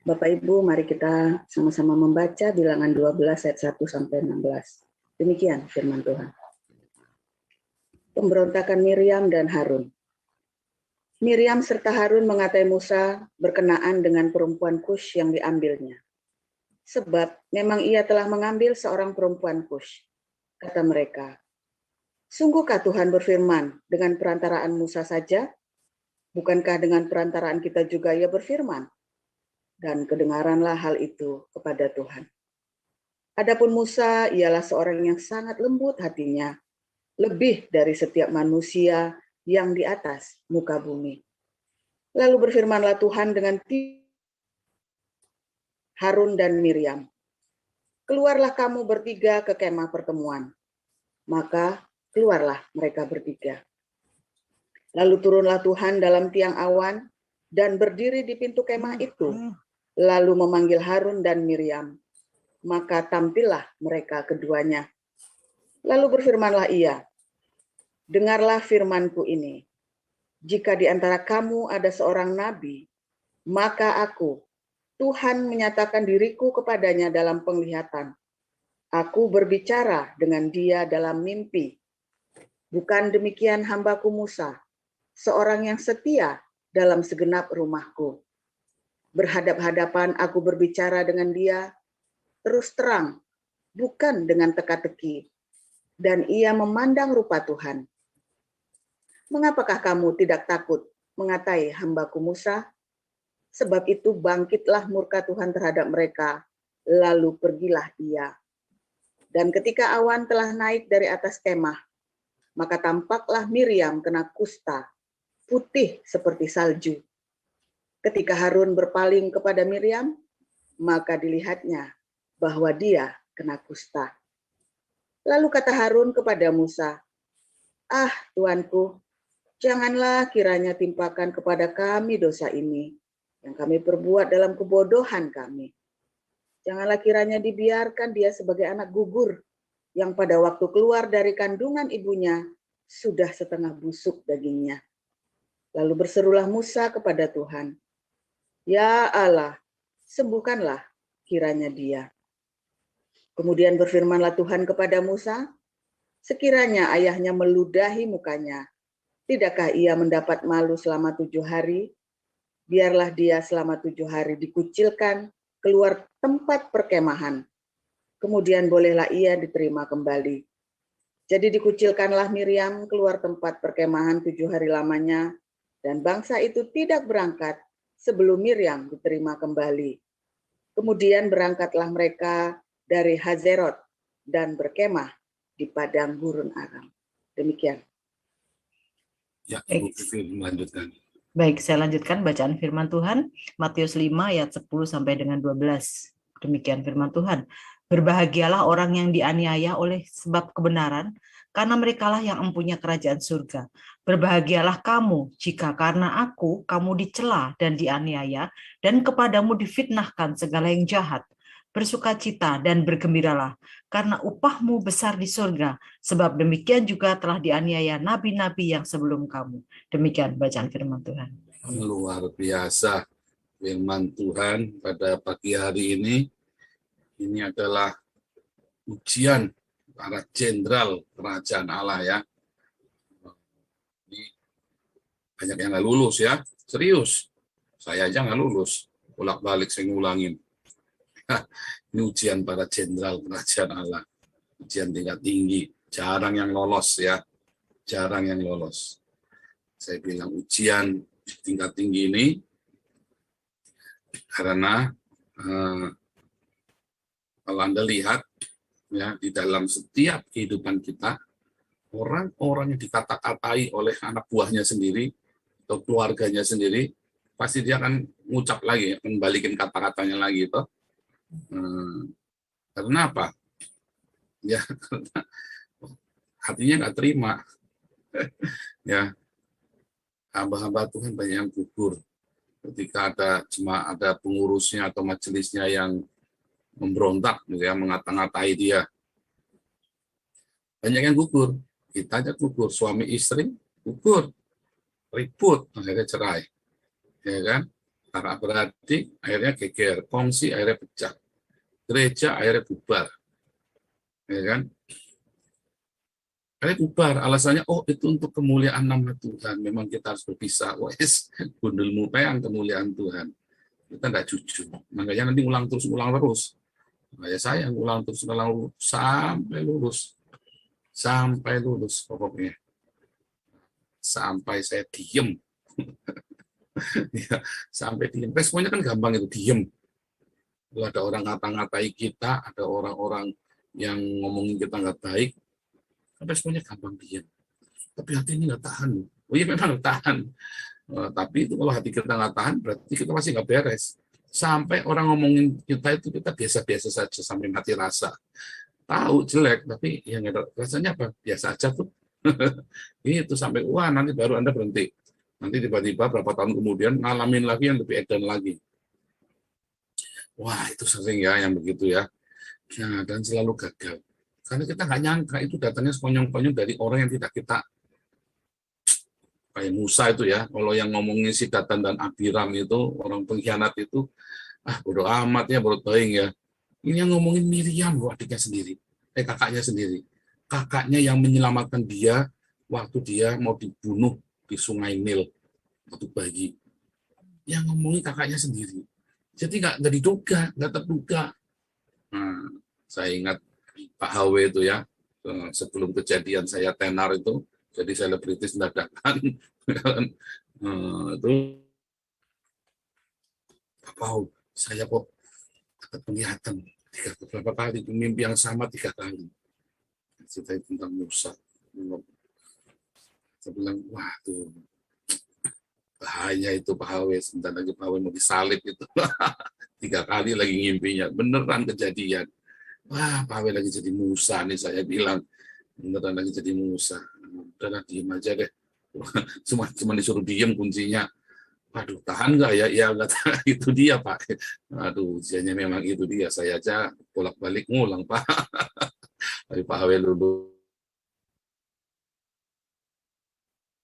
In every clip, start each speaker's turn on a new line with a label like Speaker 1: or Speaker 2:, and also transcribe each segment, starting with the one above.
Speaker 1: Bapak Ibu, mari kita sama-sama membaca Bilangan 12 ayat 1 sampai 16. Demikian firman Tuhan. Pemberontakan Miriam dan Harun. Miriam serta Harun mengatai Musa berkenaan dengan perempuan Kush yang diambilnya. Sebab memang ia telah mengambil seorang perempuan Kush. Kata mereka, sungguhkah Tuhan berfirman dengan perantaraan Musa saja? Bukankah dengan perantaraan kita juga ia berfirman? Dan kedengaranlah hal itu kepada Tuhan. Adapun Musa ialah seorang yang sangat lembut hatinya, lebih dari setiap manusia yang di atas muka bumi. Lalu berfirmanlah Tuhan dengan Harun dan Miriam, keluarlah kamu bertiga ke kemah pertemuan. Maka keluarlah mereka bertiga. Lalu turunlah Tuhan dalam tiang awan dan berdiri di pintu kemah itu, lalu memanggil Harun dan Miriam. Maka tampillah mereka keduanya. Lalu berfirmanlah ia, dengarlah firmanku ini. Jika di antara kamu ada seorang nabi, maka aku, Tuhan menyatakan diriku kepadanya dalam penglihatan. Aku berbicara dengan dia dalam mimpi. Bukan demikian hambaku Musa, seorang yang setia dalam segenap rumahku. Berhadap-hadapan aku berbicara dengan dia, terus terang, bukan dengan teka-teki, dan ia memandang rupa Tuhan. Mengapakah kamu tidak takut mengatai hambaku Musa? Sebab itu bangkitlah murka Tuhan terhadap mereka, lalu pergilah ia. Dan ketika awan telah naik dari atas kemah, maka tampaklah Miriam kena kusta, putih seperti salju. Ketika Harun berpaling kepada Miriam, maka dilihatnya bahwa dia kena kusta. Lalu kata Harun kepada Musa, ah Tuanku, janganlah kiranya timpakan kepada kami dosa ini, yang kami perbuat dalam kebodohan kami. Janganlah kiranya dibiarkan dia sebagai anak gugur, yang pada waktu keluar dari kandungan ibunya, sudah setengah busuk dagingnya. Lalu berserulah Musa kepada Tuhan, ya Allah, sembuhkanlah kiranya dia. Kemudian berfirmanlah Tuhan kepada Musa, sekiranya ayahnya meludahi mukanya, tidakkah ia mendapat malu selama 7 hari? Biarlah dia selama 7 hari dikucilkan keluar tempat perkemahan. Kemudian bolehlah ia diterima kembali. Jadi dikucilkanlah Miriam keluar tempat perkemahan 7 hari lamanya, dan bangsa itu tidak berangkat sebelum Miriam diterima kembali. Kemudian berangkatlah mereka dari Hazerot dan berkemah di padang gurun Aram. Demikian.
Speaker 2: Ya, Ibu Vivi melanjutkan.
Speaker 3: Baik, saya lanjutkan bacaan firman Tuhan, Matius 5 ayat 10 sampai dengan 12. Demikian firman Tuhan. Berbahagialah orang yang dianiaya oleh sebab kebenaran, karena merekalah yang mempunyai kerajaan surga. Berbahagialah kamu jika karena aku kamu dicela dan dianiaya, dan kepadamu difitnahkan segala yang jahat. Bersukacita dan bergembiralah, karena upahmu besar di surga, sebab demikian juga telah dianiaya nabi-nabi yang sebelum kamu. Demikian bacaan firman Tuhan.
Speaker 2: Luar biasa firman Tuhan pada pagi hari ini. Ini adalah ujian para jenderal kerajaan Allah ya. Ini banyak yang nggak lulus ya, serius. Saya aja nggak lulus, bolak-balik saya ngulangin. Ini ujian para jenderal kerajaan Allah, ujian tingkat tinggi, jarang yang lolos ya, jarang yang lolos. Saya bilang ujian tingkat tinggi ini karena kalau Anda lihat ya di dalam setiap kehidupan kita, orang-orang yang dikata-katai oleh anak buahnya sendiri atau keluarganya sendiri, pasti dia akan ngucap lagi, akan balikin kata-katanya lagi itu. Karena apa? Ya karena hatinya nggak terima. Ya, hamba-hamba Tuhan banyak yang gugur ketika ada pengurusnya atau majelisnya yang memberontak, gitu ya, mengata-ngatai dia. Banyak yang gugur, kita aja gugur, suami istri gugur, ribut, akhirnya cerai, ya kan? kakak beradik akhirnya geger, kongsi akhirnya pecah, gereja akhirnya bubar, ya kan? Akhirnya bubar, alasannya oh itu untuk kemuliaan nama Tuhan, memang kita harus berpisah, wes gundulmu peang kemuliaan Tuhan, kita nggak jujur, makanya nanti ulang terus, kayak saya ulang terus sampai lulus pokoknya, sampai saya diem. Ya, sampai diem. Responnya kan gampang itu, diem. Kalau ada orang ngata-ngatai kita, ada orang-orang yang ngomongin kita nggak baik, responnya gampang diem. Tapi hati ini nggak tahan. Oh iya memang nggak tahan. Tapi itu kalau hati kita nggak tahan, berarti kita masih nggak beres. Sampai orang ngomongin kita itu kita biasa-biasa saja sampai mati rasa. Tahu jelek, tapi yang rasanya apa? Biasa aja tuh. Itu sampai wah nanti baru Anda berhenti. Nanti tiba-tiba berapa tahun kemudian ngalamin lagi yang lebih edan lagi. Wah itu sering ya yang begitu ya. Nah, dan selalu gagal. Karena kita nggak nyangka itu datangnya sekonyong-konyong dari orang yang tidak kita, kayak Musa itu ya, kalau yang ngomongin si Datan dan Abiram itu, orang pengkhianat itu, bodo amat ya, bodo toing ya. Ini yang ngomongin Miriam, adiknya sendiri, kakaknya sendiri. Kakaknya yang menyelamatkan dia waktu dia mau dibunuh di Sungai Nil waktu bayi. Yang ngomongin kakaknya sendiri. Jadi nggak diduga, nggak terduga. Nah, saya ingat Pak HW itu ya, sebelum kejadian saya tenar itu, jadi selebritis dadakan. Itu Pak, saya kok penglihatan beberapa kali, mimpi yang sama 3 kali. Cerita tentang Musa. Saya bilang, wah tuh bahaya itu Pak HW, sebentar lagi Pak HW mau disalib itu. 3 kali lagi ngimpinya, beneran kejadian. Wah, Pak HW lagi jadi Musa nih, saya bilang. Beneran lagi jadi Musa. Udahlah, diem aja deh. Cuma disuruh diem kuncinya. Waduh, tahan nggak ya? Ya nggak tahan. Itu dia Pak. Aduh, usianya memang itu dia. Saya aja bolak-balik ngulang Pak. Dari Pak HW dulu.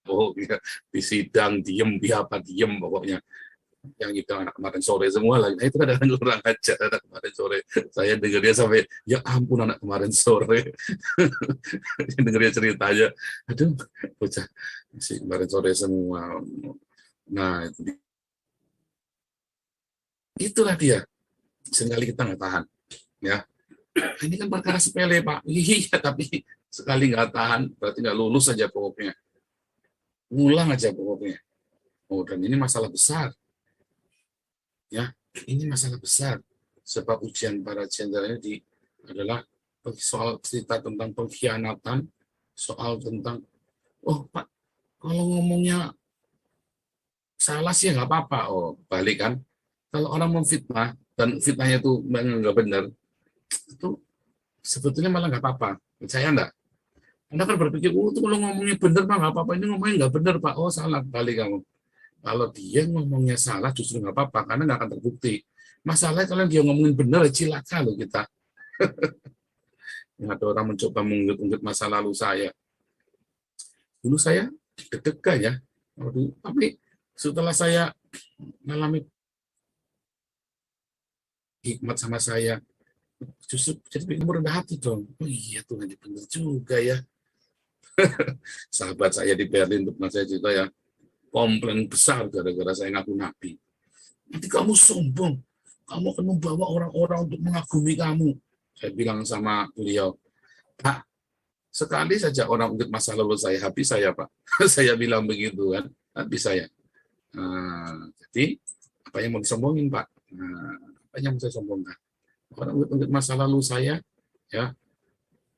Speaker 2: Oh, ya. Di sidang diem, di apa diem pokoknya. Yang itu anak kemarin sore semua lagi. Nah, itu kadang kurang aja anak kemarin sore. Saya dengar dia sampai, ya ampun anak kemarin sore. Dengar dia ceritanya. Aduh, bocah si kemarin sore semua. Nah, itulah dia. Sekali kita nggak tahan. Ya, ini kan perkara sepele Pak. Iya, tapi sekali nggak tahan, berarti nggak lulus aja pokoknya. Ngulang aja pokoknya. Oh, dan ini masalah besar. Ya, ini masalah besar. Sebab ujian para jenderal ini adalah soal cerita tentang pengkhianatan, soal tentang, oh Pak, kalau ngomongnya salah sih nggak apa-apa. Oh, balik kan. Kalau orang memfitnah, dan fitnahnya itu nggak benar, itu sebetulnya malah nggak apa-apa. Percaya enggak? Anda kan berpikir, oh itu kalau ngomongnya benar Pak, nggak apa-apa. Ini ngomongnya nggak benar Pak. Oh salah, balik kamu. Kalau dia ngomongnya salah justru nggak apa-apa, karena nggak akan terbukti. Masalahnya kalau dia ngomongin benar, cilaka loh kita. Ada orang mencoba mengungkit masa lalu saya. Dulu saya deg-degan ya. Tapi setelah saya mengalami hikmat sama saya, justru jadi bikin rendah hati dong. Oh iya Tuhan, benar juga ya. Sahabat saya di Berlin, teman saya juga ya, komplain besar gara-gara saya ngaku nabi. Nanti kamu sombong, kamu akan membawa orang-orang untuk mengagumi kamu. Saya bilang sama beliau, Pak, sekali saja orang ungkit masa lalu saya, habis saya Pak. Saya bilang begitu kan, habis saya. Jadi apa yang mau disombongin Pak? Apa yang mau saya sombongkan? Orang ungkit masa lalu saya, ya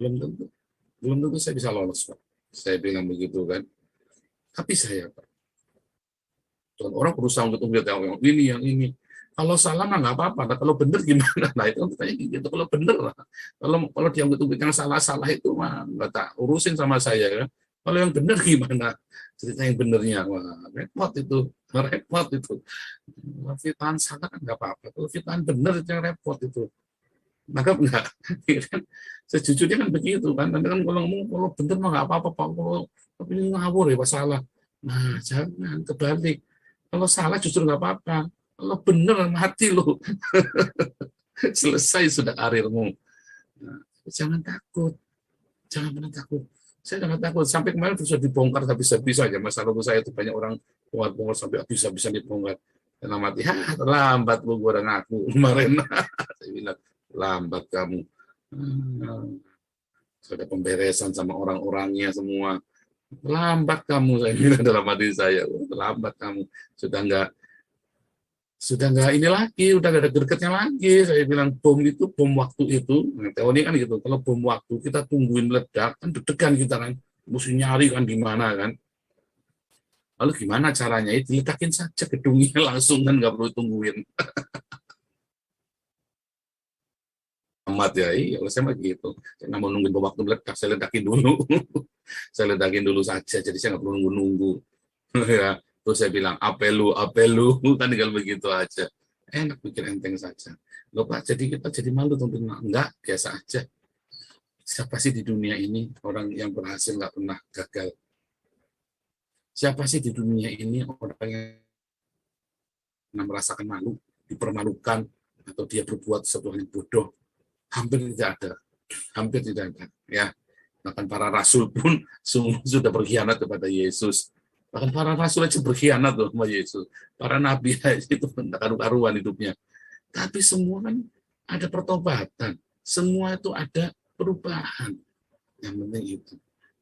Speaker 2: belum tentu saya bisa lolos Pak. Saya bilang begitu kan. Tapi saya Pak, dan orang berusaha untuk yang ini, yang ini. Kalau salah mah nggak apa-apa. Nah, kalau benar gimana? Nah itu katanya gitu. Kalau benar lah. Kalau dianggap yang salah itu mah nggak tak urusin sama saya ya. Kalau yang benar gimana? Cerita yang benernya, wah repot itu. Fitnahan salah kan nggak apa-apa. Kalau fitnahan benar itu yang repot itu. Maka enggak. Sejujurnya kan begitu kan. Nanti kan kalau ngomong kalau benar mah nggak apa-apa Pak. Kalau tapi ini ngawur ya masalah. Nah jangan kebalik. Kalau salah justru nggak apa-apa. Kalau bener mati lo. Selesai sudah karirmu. Nah, jangan takut. Jangan pernah takut. Saya jangan takut. Sampai kemarin sudah dibongkar habis-habis aja. Masa lalu saya itu banyak orang bongkar sampai habis-habisan dibongkar. Dan mati, terlambat lu, gue udah ngaku kemarin. Saya bilang, lambat kamu. Sudah pemberesan sama orang-orangnya semua. Lambat kamu, saya bilang dalam hati saya. Lambat kamu. Sudah nggak ini lagi, udah nggak ada gregetnya lagi. Saya bilang bom waktu itu, nah, teori kan gitu. Kalau bom waktu kita tungguin meledak, kan deg-degan kita kan, mesti nyari kan di mana kan. Lalu gimana caranya? Diletakin saja gedungnya langsung kan, nggak perlu tungguin. Amat ya, iya. Saya mah gitu. Saya nggak mau nungguin bom waktu meledak, saya ledakin dulu. Saya ledakin dulu saja, jadi saya nggak perlu nunggu-nunggu. Ya. Terus saya bilang, apelu, kan tinggal begitu aja. Enak, bikin enteng saja. Loh Pak, jadi kita jadi malu tentunya. Enggak, biasa aja. Siapa sih di dunia ini orang yang berhasil nggak pernah gagal? Siapa sih di dunia ini orang yang pernah merasakan malu, dipermalukan, atau dia berbuat sesuatu yang bodoh? Hampir tidak ada. Hampir tidak ada. Ya. Bahkan para rasul pun sudah berkhianat kepada Yesus. Bahkan para rasul aja berkhianat loh sama Yesus. Para nabi itu karu-karuan hidupnya. Tapi semua kan ada pertobatan. Semua itu ada perubahan. Yang penting itu.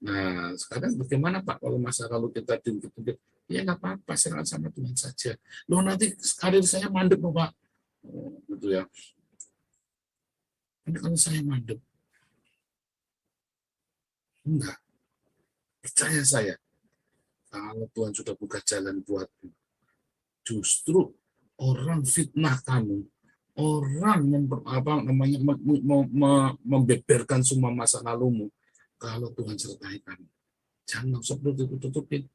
Speaker 2: Nah, sekarang bagaimana Pak kalau masa lalu kita diungkit-ungkit? Ya nggak apa-apa, serahkan sama Tuhan saja. Loh nanti karir saya mandek loh Pak. Oh, gitu ya. Nanti kalau saya mandek. Enggak. Percaya saya. Kalau Tuhan sudah buka jalan buatmu, justru orang fitnah kamu, orang membeberkan semua masa lalumu. Kalau Tuhan sertai kamu, jangan usah tutup-tutupin.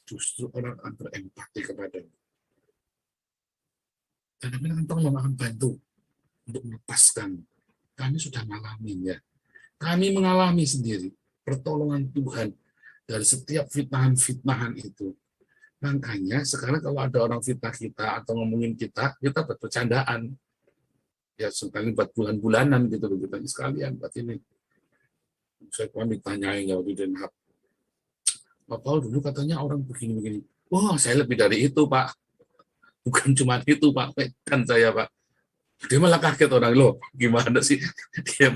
Speaker 2: Justru orang akan berempati kepadamu. Kadang-kadang Tuhan akan bantu untuk melepaskan. Kami sudah mengalami ya. Kami mengalami sendiri pertolongan Tuhan dari setiap fitnahan-fitnahan itu. Makanya sekarang kalau ada orang fitnah kita atau ngomongin kita buat bercandaan. Ya sekali buat bulan-bulanan gitu loh, kita sekalian buat ini. Saya pernah ditanyain ya di Den Haag. Pak Paul dulu katanya orang begini-begini. Wah, saya lebih dari itu, Pak. Bukan cuma itu, Pak. Kan saya, Pak. Dia malah kaget orang, loh gimana sih dia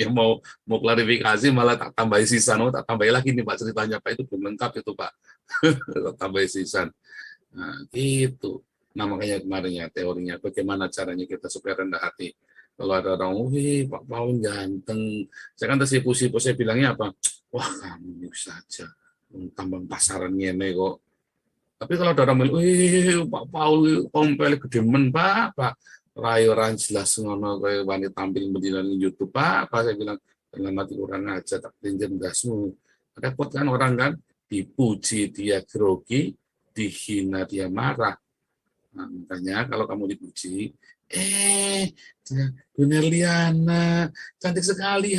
Speaker 2: mau klarifikasi malah tak tambahin sisan, tak tambahin lagi nih Pak ceritanya Pak, itu belum lengkap itu Pak. Tak tambahin sisan. Nah gitu. Nah makanya kemarin ya teorinya bagaimana caranya kita supaya rendah hati. Kalau ada orang, wih Pak Paul ganteng, saya kan tersipu-sipu, saya bilangnya apa, wah kamu bisa aja tambang pasaran ngene kok. Tapi kalau ada orang bilang, wih Pak Paul kompel gedemen Pak rayo orang jelas ngono kayak wanita tampil berdina di YouTube Pak saya bilang dengan mati kurang aja tak tinjam gasmu. Repot kan orang kan, dipuji dia grogi, dihina dia marah. Nah, makanya kalau kamu dipuji, Gunerliana cantik sekali,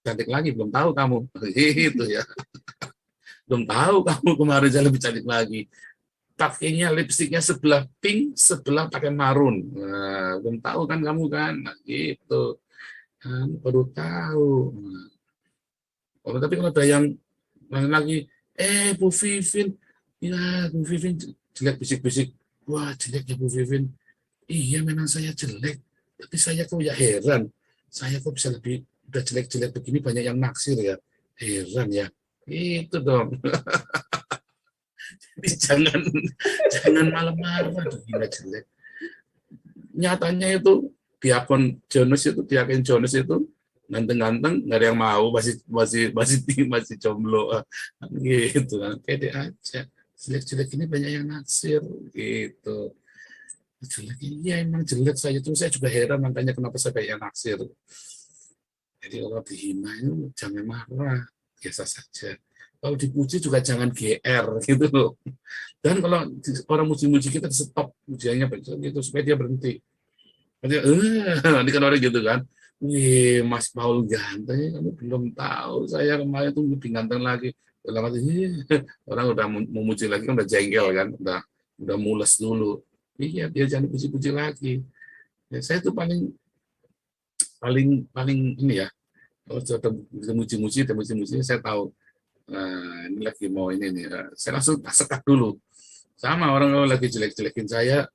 Speaker 2: cantik lagi belum tahu kamu itu ya. Belum tahu kamu kemarin saya lebih cantik lagi. Pakainya lipstiknya sebelah pink, sebelah pakai marun. Nah, belum tahu kan kamu kan, nah, gitu. Baru tahu. Nah, tapi kalau ada yang lagi, Bu Vivin, ya Bu Vivin jelek bisik-bisik. Wah jelek ya Bu Vivin. Iya memang saya jelek, tapi saya kok ya heran. Saya kok bisa lebih udah jelek-jelek begini banyak yang naksir ya. Heran ya. Itu dong. Jadi jangan malam-malam gila jelek. Nyatanya itu diakon Jonas itu ganteng-ganteng nggak ada yang mau, masih jomblo gitu kan, pede aja. Jelek-jelek ini banyak yang naksir gitu. Jelek iya emang jelek saya juga heran makanya kenapa saya banyak yang naksir. Jadi kalau dihina itu jangan marah, biasa saja. Kalau dipuji juga jangan GR gitu loh. Dan kalau orang muji-muji kita stop pujiannya gitu supaya dia berhenti. Nanti kan orang gitu kan, wih Mas Paul ganteng, kamu belum tahu saya kemarin tuh lebih ganteng lagi. Orang udah memuji lagi kan udah jengkel kan, udah mules dulu. Iya, dia jangan puji-puji lagi. Ya, saya tuh paling ini ya, kalau sudah muji-muji, saya tahu. Nah, ini lagi mau ini nih. Saya langsung tak sekap dulu. Sama orang kalau lagi jelek-jelekin saya,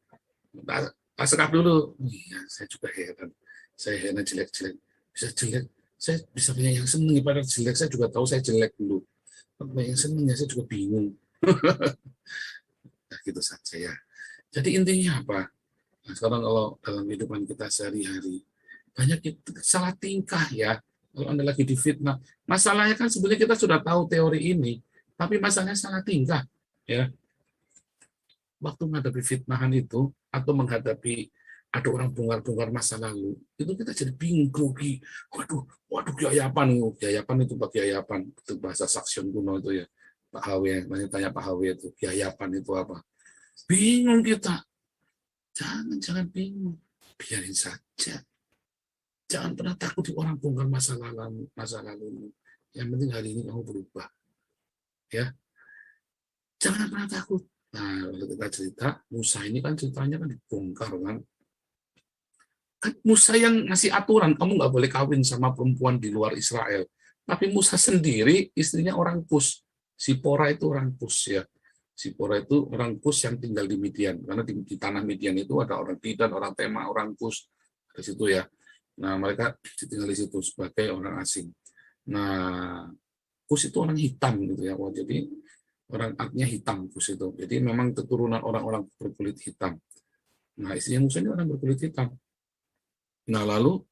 Speaker 2: tak sekap dulu. Iya, saya juga heran. Saya heran jelek-jelek. Bisa jelek, saya bisa punya yang seneng. Padahal jelek, saya juga tahu saya jelek dulu. Kalau yang seneng, saya juga bingung. Nah, gitu saja ya. Jadi intinya apa? Nah, sekarang kalau dalam kehidupan kita sehari-hari, banyak salah tingkah ya. Kalau Anda lagi difitnah, masalahnya kan sebenarnya kita sudah tahu teori ini, tapi masalahnya salah tingkah ya. Waktu menghadapi fitnahan itu atau menghadapi ada orang bongkar-bongkar masa lalu, itu kita jadi bingung, grogi. Waduh, kiayapan itu Pak kiayapan, itu bahasa Saksian kuno itu ya. Pak HW, tanya Pak HW itu, kiayapan itu apa? Bingung kita. Jangan bingung, biarin saja. Jangan pernah takut di orang bongkar masa lalu. Yang penting hari ini kamu berubah. Ya, jangan pernah takut. Nah, kalau kita cerita, Musa ini kan ceritanya kan dibongkar kan. Kan Musa yang ngasih aturan, kamu nggak boleh kawin sama perempuan di luar Israel. Tapi Musa sendiri, istrinya orang Kus. Sipora itu orang Kus ya. Sipora itu orang Kus yang tinggal di Midian. Karena di tanah Midian itu ada orang Didan, orang Tema, orang Kus. Di situ ya. Nah, mereka tinggal di situ sebagai orang asing. Nah, Kus itu orang hitam gitu ya. Wah, jadi orang artinya hitam Kus itu. Jadi memang keturunan orang-orang berkulit hitam. Nah, istrinya Musa ini orang berkulit hitam. Nah, lalu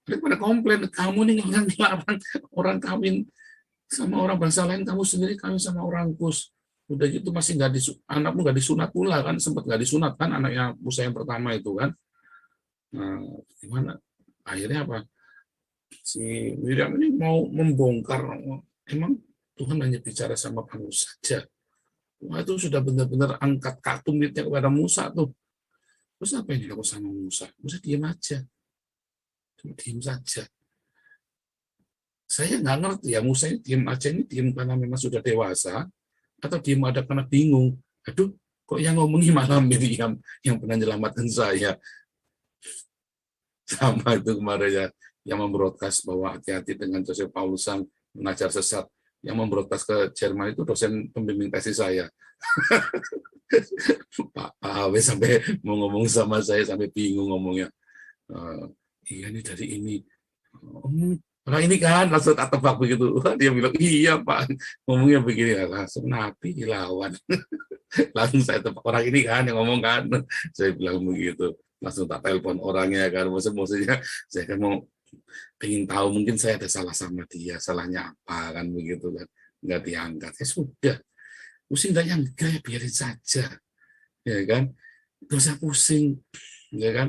Speaker 2: mereka pada komplain, kamu nih ngelarang orang kawin sama orang bangsa lain, kamu sendiri kawin sama orang Kus. Udah gitu masih anakmu nggak disunat pula kan, sempat nggak disunat kan anaknya Musa yang pertama itu kan. Nah, gimana? Akhirnya apa? Si Miriam ini mau membongkar. Emang Tuhan hanya bicara sama kamu saja. Wah, itu sudah benar-benar angkat kartumitnya kepada Musa tuh. Terus apa yang dilakukan sama Musa? Musa diam aja. Diam saja. Saya nggak ngerti ya, Musa ini diam aja, ini diam karena memang sudah dewasa, atau diam ada karena bingung. Aduh, kok yang ngomongin malah Miriam yang pernah menyelamatkan saya. Sama itu kemarin ya, yang membroadcast bahwa hati-hati dengan Joseph Paulusan mengajar sesat. Yang membroadcast ke Jerman itu dosen pembimbing tesis saya. Pak Awe sampai mau ngomong sama saya sampai bingung ngomongnya. Iya ini dari ini. Orang ini kan langsung tak tebak begitu. Dia bilang iya Pak, ngomongnya begini. Langsung napi dilawan. Langsung saya tebak orang ini kan yang ngomong kan. Saya bilang begitu. Langsung tak telepon orangnya kan. Maksudnya saya kan mau pengen tahu mungkin saya ada salah sama dia, salahnya apa kan begitu kan. Nggak diangkat. Ya sudah. Pusing dan yang enggak ya biarin saja. Ya kan? Nggak usah pusing. Ya kan?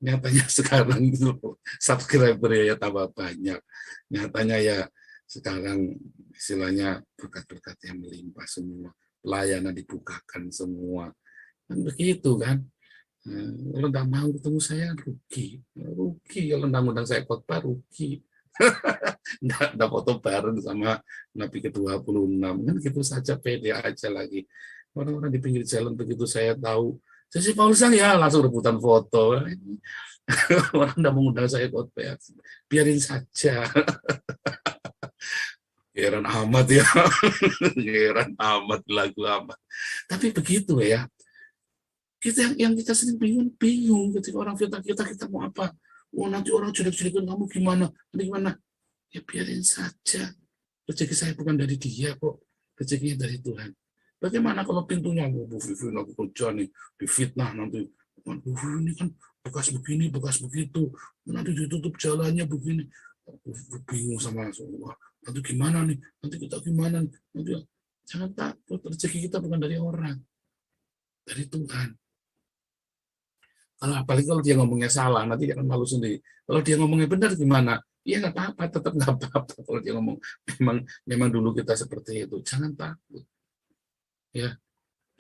Speaker 2: Nyatanya sekarang itu subscriber ya tambah banyak. Nyatanya ya sekarang istilahnya berkat-berkat yang melimpah semua. Pelayanan dibukakan semua. Kan begitu kan? Kalau nggak mau ketemu saya rugi kalau undang-undang saya khotbah rugi. Nggak foto bareng sama Nabi ke-26 kan gitu saja, pede aja lagi. Orang-orang di pinggir jalan begitu saya tahu saya Paulusan ya langsung rebutan foto. Orang nggak mengundang saya khotbah, biarin saja. Heran amat ya. Heran amat lagu amat. Tapi begitu ya. Kita yang kita sering bingung ketika orang fitnah kita mau apa? Oh nanti orang jelek-jelekan kamu gimana? Nanti gimana? Ya biarin saja. Rezeki saya bukan dari dia kok. Rezekinya dari Tuhan. Bagaimana kalau pintunya Bu Vivi aku kerja nih difitnah nanti. Ini kan bekas begini, bekas begitu. Nanti ditutup jalannya begini. Aku bingung sama semua. Nanti gimana nih? Nanti kita gimana? Nanti jangan takut. Rezeki kita bukan dari orang. Dari Tuhan. Apalagi kalau dia ngomongnya salah, nanti dia akan malu sendiri. Kalau dia ngomongnya benar gimana? Iya nggak apa-apa, tetap nggak apa-apa. Kalau dia ngomong memang dulu kita seperti itu, jangan takut. Ya,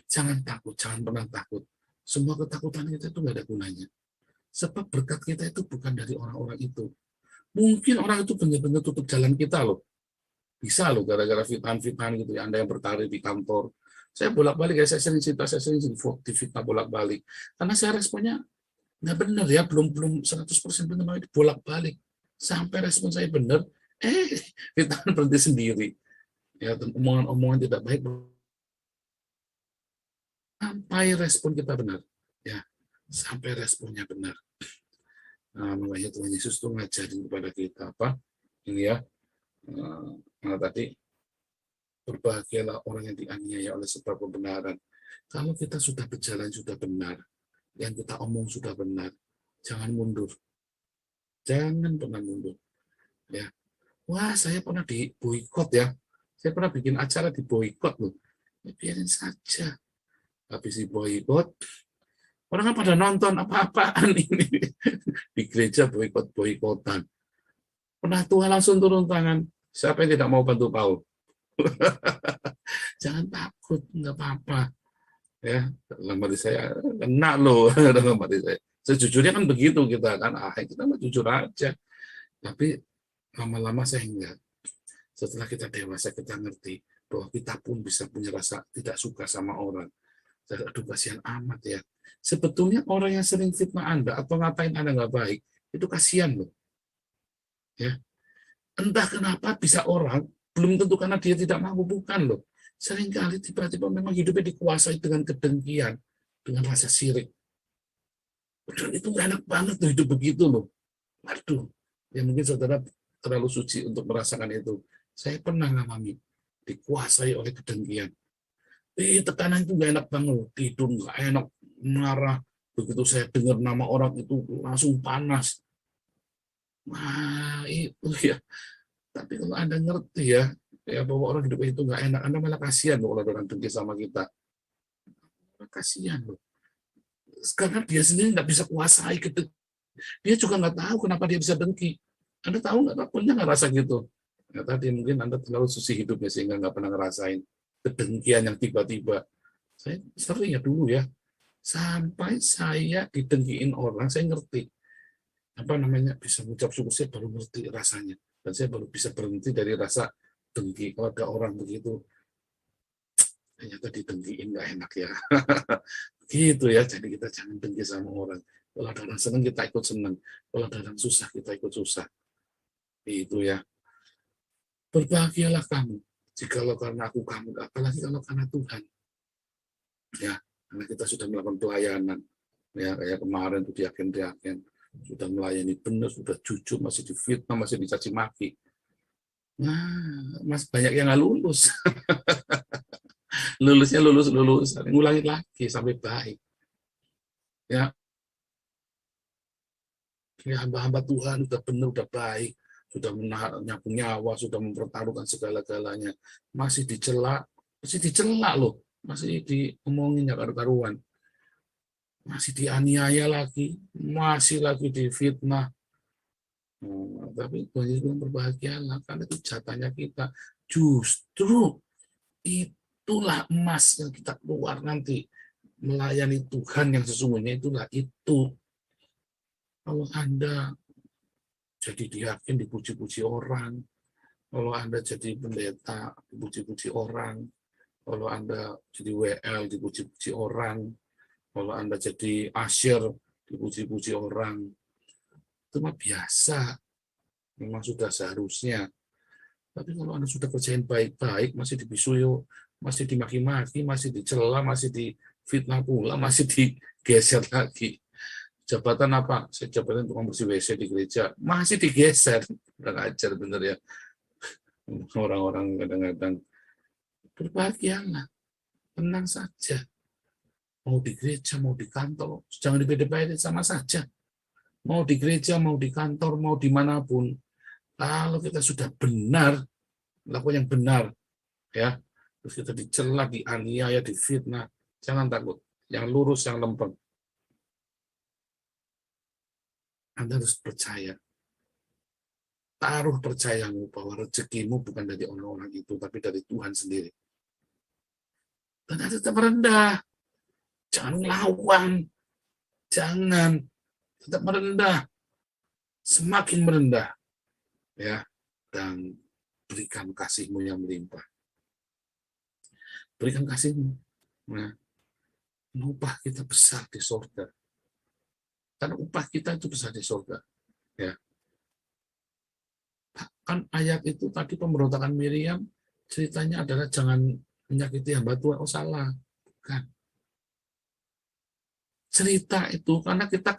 Speaker 2: jangan takut, jangan pernah takut. Semua ketakutan kita itu nggak ada gunanya. Sebab berkat kita itu bukan dari orang-orang itu. Mungkin orang itu benar-benar tutup jalan kita loh. Bisa loh, gara-gara fitnah-fitnah gitu ya. Anda yang berkarir di kantor, Saya bolak-balik ya, saya sering difitnah bolak-balik. Karena saya responnya nggak benar ya, belum 100% benar, itu bolak-balik. Sampai respon saya benar, kita berhenti sendiri. Ya, omongan-omongan tidak baik sampai respon kita benar. Ya, sampai responnya benar. Nah, makanya Tuhan Yesus tuh ngajarin kepada kita apa? Ini ya, tadi berbahagialah orang yang dianiaya oleh sebab kebenaran. Kalau kita sudah berjalan sudah benar, yang kita omong sudah benar, jangan mundur. Jangan pernah mundur. Ya. Wah, saya pernah di boikot ya. Saya pernah bikin acara di boikot loh. Ya, biarin saja. Habis di boikot, orang kan pada nonton apa-apaan ini. Di gereja boikot-boikotan. Pernah Tuhan langsung turun tangan. Siapa yang tidak mau bantu Paul? Jangan takut, nggak apa-apa. Ya, dalam hati saya kena loh, dalam hati saya. Sejujurnya kan begitu kita kan, kita mah jujur aja. Tapi lama-lama saya enggak. Setelah kita dewasa, kita ngerti bahwa kita pun bisa punya rasa tidak suka sama orang. Aduh, kasihan amat ya. Sebetulnya orang yang sering fitnah Anda atau ngatain Anda nggak baik, itu kasihan loh. Ya. Entah kenapa bisa orang, belum tentu karena dia tidak mampu, bukan loh. Seringkali tiba-tiba memang hidupnya dikuasai dengan kedengkian, dengan rasa sirik. Dan itu nggak enak banget loh hidup begitu loh. Waduh, ya mungkin saudara terlalu suci untuk merasakan itu. Saya pernah ngalami dikuasai oleh kedengkian. Tekanan itu nggak enak banget, tidur nggak enak, marah. Begitu saya dengar nama orang itu langsung panas. Nah itu ya. Tapi kalau Anda ngerti ya bahwa orang hidup itu nggak enak, Anda malah kasihan loh kalau orang dengki sama kita. Kasihan loh. Karena dia sendiri nggak bisa kuasai gitu. Dia juga nggak tahu kenapa dia bisa dengki. Anda tahu nggak? Punya nggak rasa gitu? Ya, tadi mungkin Anda terlalu suci hidupnya sehingga nggak pernah ngerasain kedengkian yang tiba-tiba. Saya sering ya dulu ya, sampai saya didengkiin orang, saya ngerti apa namanya, bisa mengucap syukur, saya baru ngerti rasanya, dan saya baru bisa berhenti dari rasa dengki. Kalau ada orang begitu, ternyata didengkiin nggak enak ya. Gitu ya, jadi kita jangan dengki sama orang. Kalau ada orang senang, kita ikut senang. Kalau ada orang susah, kita ikut susah. Itu ya. Berbahagialah kamu, jikalau karena aku kamu, apalagi kalau karena Tuhan. Ya, karena kita sudah melakukan pelayanan. Ya, kayak kemarin tuh diaken-diaken, sudah melayani benar, sudah jujur, masih difitnah, masih dicaci maki. Nah, mas banyak yang nggak lulus. Lulusnya lulus, ngulangi lagi sampai baik. Ya, hamba-hamba Tuhan sudah benar, sudah baik, sudah menyapu nyawa, sudah mempertaruhkan segala-galanya, masih dicela loh, masih diomongin ya karu-karuan, masih dianiaya lagi, masih lagi difitnah. Tapi Tuhan Yesus bilang berbahagialah, karena itu jatahnya kita. Justru itulah emas yang kita keluar nanti melayani Tuhan yang sesungguhnya, itulah itu. Kalau Anda jadi diaken dipuji-puji orang, kalau Anda jadi pendeta dipuji-puji orang, kalau Anda jadi WL dipuji-puji orang, kalau Anda jadi asyir dipuji-puji orang, itu mah biasa, memang sudah seharusnya. Tapi kalau Anda sudah kerjain baik-baik, masih dibisuyo, masih dimaki-maki, masih dicela, masih difitnah pula, masih digeser lagi. Jabatan apa? Saya jabatan tukang bersih WC di gereja, masih digeser. Udah ngajar bener ya. Orang-orang kadang-kadang berbahagialah, tenang saja. Mau di gereja, mau di kantor, jangan dibeda-bedain, sama saja. Mau di gereja, mau di kantor, mau dimanapun. Kalau kita sudah benar, lakukan yang benar, ya, terus kita dicela, dianiaya, difitnah, jangan takut. Yang lurus, yang lempeng. Anda harus percaya. Taruh percayamu bahwa rezekimu bukan dari orang-orang itu, tapi dari Tuhan sendiri. Dan Anda tetap merendah. Jangan lawan. Jangan. Tetap merendah. Semakin merendah. Ya. Dan berikan kasih-Mu yang melimpah. berikan kasih-Mu. Nah, upah kita besar di surga. Karena upah kita itu besar di surga. Ya. Kan ayat itu tadi pemberontakan Miriam, ceritanya adalah jangan menyakiti hamba Tuhan. Oh salah. Bukan. Cerita itu karena kita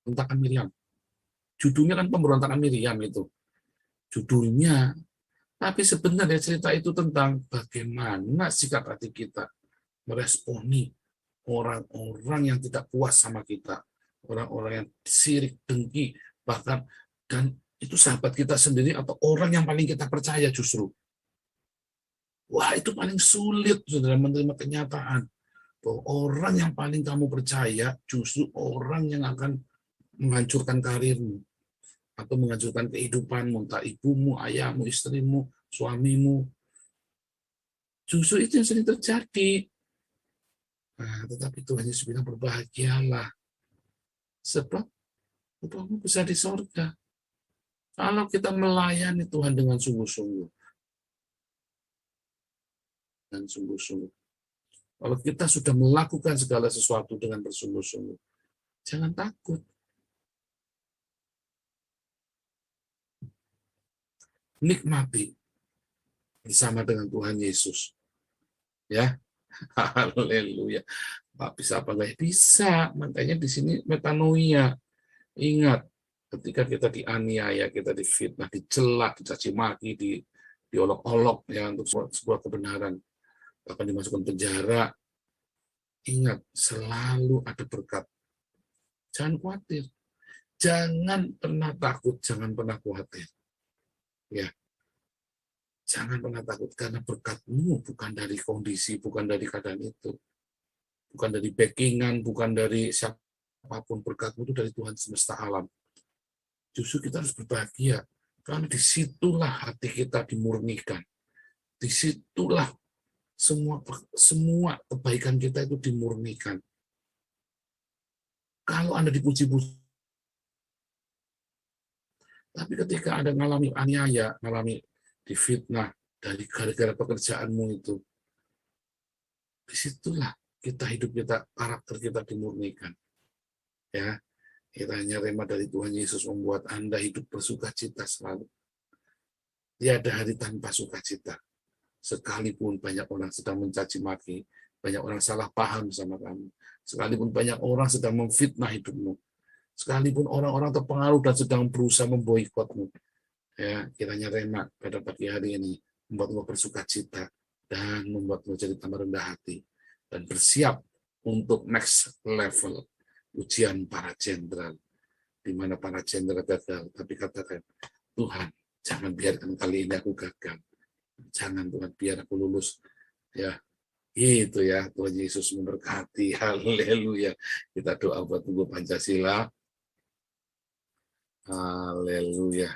Speaker 2: pemberontakan Miriam. Judulnya kan pemberontakan Miriam itu. Judulnya. Tapi sebenarnya cerita itu tentang bagaimana sikap hati kita meresponi orang-orang yang tidak puas sama kita, orang-orang yang sirik, dengki, bahkan dan itu sahabat kita sendiri atau orang yang paling kita percaya justru. Wah, itu paling sulit, saudara, menerima kenyataan bahwa orang yang paling kamu percaya justru orang yang akan menghancurkan karirmu atau menghancurkan kehidupanmu, entah ibumu, ayahmu, istrimu, suamimu. Justru itu yang sering terjadi. Nah, tetapi Tuhan Yesus bilang berbahagialah. Sebab upahmu besar di sorga. Kalau kita melayani Tuhan dengan sungguh-sungguh. Dan sungguh-sungguh. Kalau kita sudah melakukan segala sesuatu dengan bersungguh-sungguh. Jangan takut. Nikmati bersama dengan Tuhan Yesus. Ya. Haleluya. Pak bisa apa enggak? Bisa. Makanya di sini metanoia. Ingat, ketika kita dianiaya, kita difitnah, dicela, dicaci maki, diolok-olok ya untuk sebuah kebenaran, bahkan dimasukkan penjara. Ingat, selalu ada berkat. Jangan khawatir. Jangan pernah takut, jangan pernah khawatir. Ya. Jangan pernah takut karena berkatmu bukan dari kondisi, bukan dari keadaan itu. Bukan dari backingan, bukan dari siapapun. Berkatmu itu dari Tuhan semesta alam. Justru kita harus berbahagia karena disitulah hati kita dimurnikan. Disitulah semua kebaikan kita itu dimurnikan. Kalau Anda dipuji-puji, tapi ketika Anda mengalami aniaya, mengalami difitnah dari gara-gara pekerjaanmu itu, disitulah hidup kita, karakter kita dimurnikan. Ya, kiranya rema dari Tuhan Yesus membuat Anda hidup bersukacita selalu. Tiada hari tanpa sukacita. Sekalipun banyak orang sedang mencaci maki, banyak orang salah paham sama kamu, sekalipun banyak orang sedang memfitnah hidupmu, sekalipun orang-orang terpengaruh dan sedang berusaha memboikotmu, ya kiranya rema pada pagi hari ini membuatmu bersukacita dan membuatmu jadi tambah rendah hati dan bersiap untuk next level ujian para jenderal, di mana para jenderal gagal, tapi katakan, Tuhan, jangan biarkan kali ini aku gagal, jangan Tuhan biar aku lulus, ya itu ya. Tuhan Yesus memberkati. Haleluya. Kita doa buat tubuh Pancasila. Haleluya.